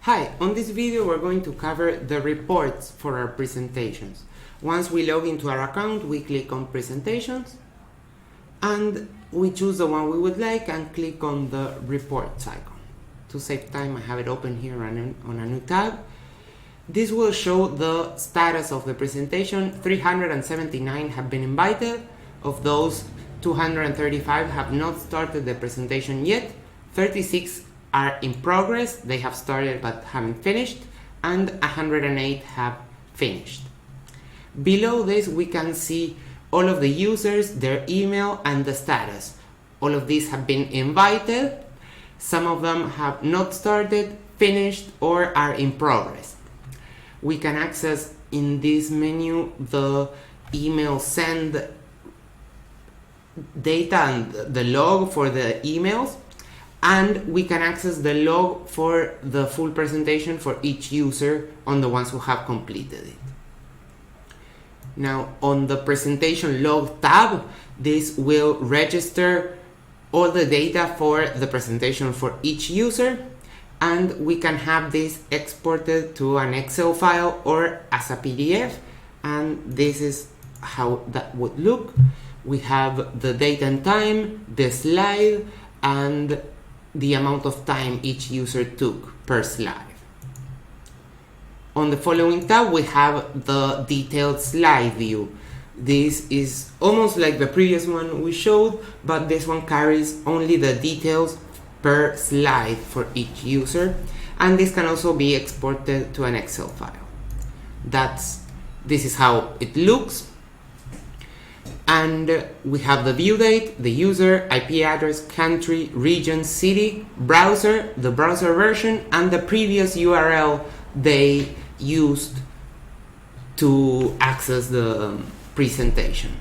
Hi, on this video we're going to cover the reports for our presentations. Once we log into our account, we click on presentations and we choose the one we would like and click on the reports icon. To save time, I have it open here on a new tab. This will show the status of the presentation. 379 have been invited. Of those, 235 have not started the presentation yet. 36 are in progress, they have started but haven't finished, and 108 have finished. Below this we can see all of the users, their email, and the status. All of these have been invited. Some of them have not started, finished, or are in progress. We can access in this menu the email send data and the log for the emails. And we can access the log for the full presentation for each user on the ones who have completed it. Now, on the presentation log tab, this will register all the data for the presentation for each user, and we can have this exported to an Excel file or as a PDF, and this is how that would look. We have the date and time, the slide, and the amount of time each user took per slide. On the following tab, we have the detailed slide view. This is almost like the previous one we showed, but this one carries only the details per slide for each user, and this can also be exported to an Excel file. This is how it looks. And we have the view date, the user, IP address, country, region, city, browser, the browser version, and the previous URL they used to access the presentation.